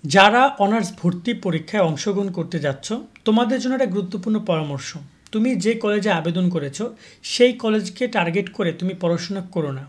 যারা অনার্স ভর্তি পরীক্ষায় অংশগ্রহণ করতে যাচ্ছ তোমাদের জন্য একটা গুরুত্বপূর্ণ পরামর্শ। তুমি যে কলেজে আবেদন করেছো সেই কলেজকে টার্গেট করে তুমি পড়াশোনা করো না।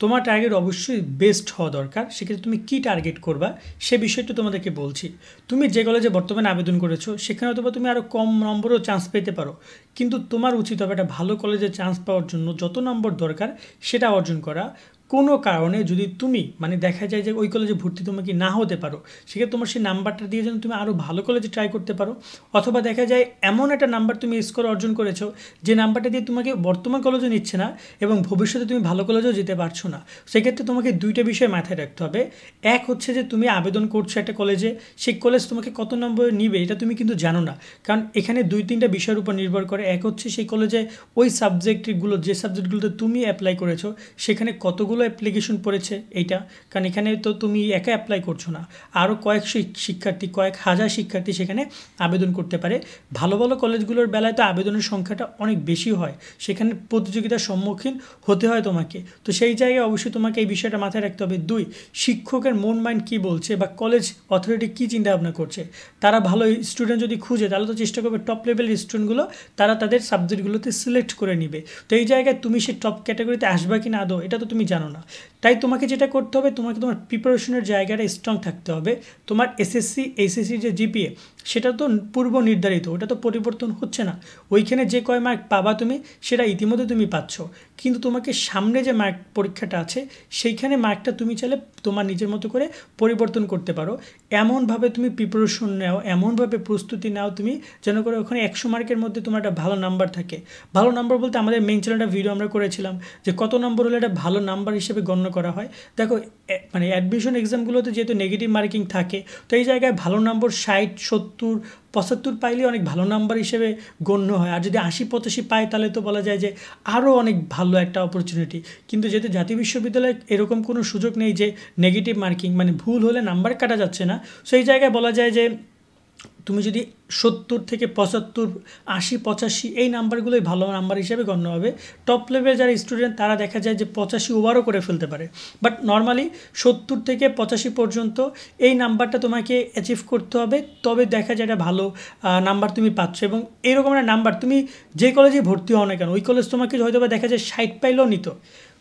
তোমার টার্গেট অবশ্যই বেস্ট হওয়া দরকার। সেক্ষেত্রে তুমি কী টার্গেট করবা সে বিষয়টা তোমাদেরকে বলছি। তুমি যে কলেজে বর্তমানে আবেদন করেছো সেখানে অথবা তুমি আরও কম নম্বরেও চান্স পেতে পারো, কিন্তু তোমার উচিত হবে একটা ভালো কলেজে চান্স পাওয়ার জন্য যত নম্বর দরকার সেটা অর্জন করা। কোনো কারণে যদি তুমি দেখা যায় যে ওই কলেজে ভর্তি তোমাকে না হতে পারো, সেক্ষেত্রে তোমার সেই নাম্বারটা দিয়ে যেন তুমি আরও ভালো কলেজে ট্রাই করতে পারো। অথবা দেখা যায় এমন একটা নাম্বার তুমি স্কোর অর্জন করেছো যে নাম্বারটা দিয়ে তোমাকে বর্তমান কলেজও নিচ্ছে না এবং ভবিষ্যতে তুমি ভালো কলেজেও যেতে পারছো না। সেক্ষেত্রে তোমাকে দুইটা বিষয় মাথায় রাখতে হবে। এক হচ্ছে যে তুমি আবেদন করছো একটা কলেজে, সেই কলেজ তোমাকে কত নম্বর নিবে এটা তুমি কিন্তু জানো না, কারণ এখানে দুই তিনটা বিষয়ের উপর নির্ভর করে। এক হচ্ছে সেই কলেজে ওই সাবজেক্টগুলো, যে সাবজেক্টগুলোতে তুমি অ্যাপ্লাই করেছো সেখানে কতগুলো অ্যাপ্লিকেশন পড়েছে এইটা, কারণ এখানে তো তুমি একা অ্যাপ্লাই করছো না, আরও কয়েকশো শিক্ষার্থী, কয়েক হাজার শিক্ষার্থী সেখানে আবেদন করতে পারে। ভালো ভালো কলেজগুলোর বেলায় তো আবেদনের সংখ্যাটা অনেক বেশি হয়, সেখানে প্রতিযোগিতার সম্মুখীন হতে হয় তোমাকে। তো সেই জায়গায় অবশ্যই তোমাকে এই বিষয়টা মাথায় রাখতে হবে। দুই, শিক্ষকের মন মাইন্ড কী বলছে বা কলেজ অথরিটি কী চিন্তা ভাবনা করছে। তারা ভালো স্টুডেন্ট যদি খুঁজে তাহলে তো চেষ্টা করবে টপ লেভেলের স্টুডেন্টগুলো তারা তাদের সাবজেক্টগুলোতে সিলেক্ট করে নিবে। তো এই জায়গায় তুমি সেই টপ ক্যাটাগরিতে আসবা কি না আদৌ এটা তো তুমি জানো না। তাই তোমাকে যেটা করতে হবে, তোমাকে তোমার প্রিপারেশনের জায়গাটা স্ট্রং থাকতে হবে। তোমার এসএসসি এইচএসসির যে জিপিএ সেটা তো পূর্ব নির্ধারিত, ওটা তো পরিবর্তন হচ্ছে না। ওইখানে যে কয় মার্ক পাবা তুমি সেটা ইতিমধ্যে তুমি পাচ্ছ, কিন্তু তোমাকে সামনে যে মার্ক পরীক্ষাটা আছে সেইখানে মার্কটা তুমি চাইলে তোমার নিজের মতো করে পরিবর্তন করতে পারো। এমনভাবে তুমি প্রিপারেশন নাও, এমনভাবে প্রস্তুতি নাও তুমি যেন করে ওখানে 100 মার্কের মধ্যে তোমার একটা ভালো নাম্বার থাকে। ভালো নাম্বার বলতে আমাদের মেইন চ্যানেলটা ভিডিও আমরা করেছিলাম যে কত নম্বর হলে একটা ভালো নাম্বার হিসেবে গণ্য করা হয়। দেখো অ্যাডমিশন এক্সামগুলোতে যেহেতু নেগেটিভ মার্কিং থাকে, তো এই জায়গায় ভালো নম্বর 60, 70, 75 পাইলে অনেক ভালো নাম্বার হিসেবে গণ্য হয়। আর যদি 80, 85 পায় তাহলে তো বলা যায় যে আরও অনেক ভালো একটা অপরচুনিটি। কিন্তু যেহেতু জাতীয় বিশ্ববিদ্যালয়ে এরকম কোনো সুযোগ নেই যে নেগেটিভ মার্কিং ভুল হলে নাম্বার কাটা যাচ্ছে না, সেই জায়গায় বলা যায় যে তুমি যদি 70 থেকে 75, 80, 85 এই নাম্বারগুলোই ভালো নাম্বার হিসেবে গণ্য হবে। টপ লেভেল যারা স্টুডেন্ট তারা দেখা যায় যে 85 ওভারও করে ফেলতে পারে, বাট নর্মালি 70 থেকে 85 পর্যন্ত এই নাম্বারটা তোমাকে অ্যাচিভ করতে হবে, তবে দেখা যায় এটা ভালো নাম্বার তুমি পাচ্ছ। এবং এইরকম একটা নাম্বার তুমি যে কলেজে ভর্তি হও না কেন, ওই কলেজ তোমাকে হয়তো বা দেখা যায় 60 পাইলেও নিত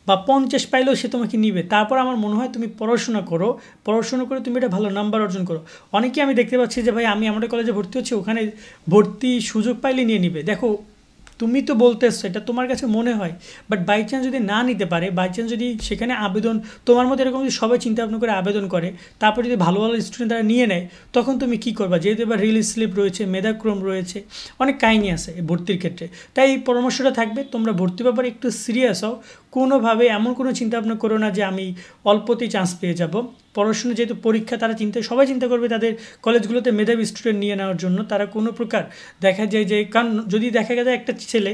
বা 50 পাইলেও সে তোমাকে নিবে। তারপর আমার মনে হয় তুমি পড়াশোনা করো, পড়াশোনা করে তুমি একটা ভালো নাম্বার অর্জন করো। অনেকেই আমি দেখতে পাচ্ছি যে ভাই আমি আমাদের কলেজে ভর্তি হচ্ছি, ওখানে ভর্তি সুযোগ পাইলে নিয়ে নিবে। দেখো তুমি তো বলতেছো এটা তোমার কাছে মনে হয়, বাট বাই চান্স যদি না নিতে পারে, বাই চান্স যদি সেখানে আবেদন তোমার মতো এরকম যদি সবাই চিন্তা ভাবনা করে আবেদন করে, তারপর যদি ভালো ভালো স্টুডেন্ট তারা নিয়ে নেয়, তখন তুমি কী করবা? যেহেতু এবার রিলিজ স্লিপ রয়েছে, মেধাক্রম রয়েছে, অনেক কাহিনী আছে ভর্তির ক্ষেত্রে। তাই এই পরামর্শটা থাকবে, তোমরা ভর্তি ব্যাপারে একটু সিরিয়াস হও। কোনোভাবে এমন কোনো চিন্তা ভাবনা করো না যে আমি অল্পতেই চান্স পেয়ে যাব। পড়াশোনা যেহেতু পরীক্ষা, তারা সবাই চিন্তা করবে তাদের কলেজগুলোতে মেধাবী স্টুডেন্ট নিয়ে নেওয়ার জন্য। তারা কোনো প্রকার দেখা যায় যে, কারণ যদি দেখা যায় একটা ছেলে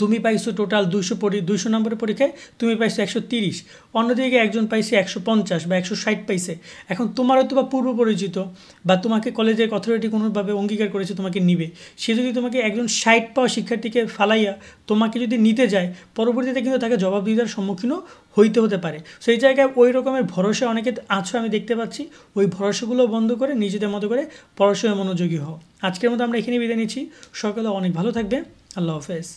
তুমি পাইছো টোটাল 200 নম্বরের পরীক্ষায় তুমি পাইছো 130, অন্যদিকে একজন পাইছে 150 বা 160 পাইছে। এখন তোমার হয়তো বা পূর্ব পরিচিত বা তোমাকে কলেজের অথরিটি কোনোভাবে অঙ্গীকার করেছে তোমাকে নিবে, সে যদি তোমাকে একজন 60 পাওয়া শিক্ষার্থীকে ফালাইয়া তোমাকে যদি নিতে যায়, পরবর্তীতে কিন্তু তাকে জবাবদিহিতার সম্মুখীনও হতে পারে। সেই জায়গায় ওই রকমের ভরসা অনেকে আছো আমি দেখতে পাচ্ছি, ওই ভরসাগুলো বন্ধ করে নিজেদের মতো করে পড়াশোনায় মনোযোগী হও। আজকের মতো আমরা এখানেই বিদায় নিচ্ছি। সকালে অনেক ভালো থাকবে। আল্লাহ হাফেজ।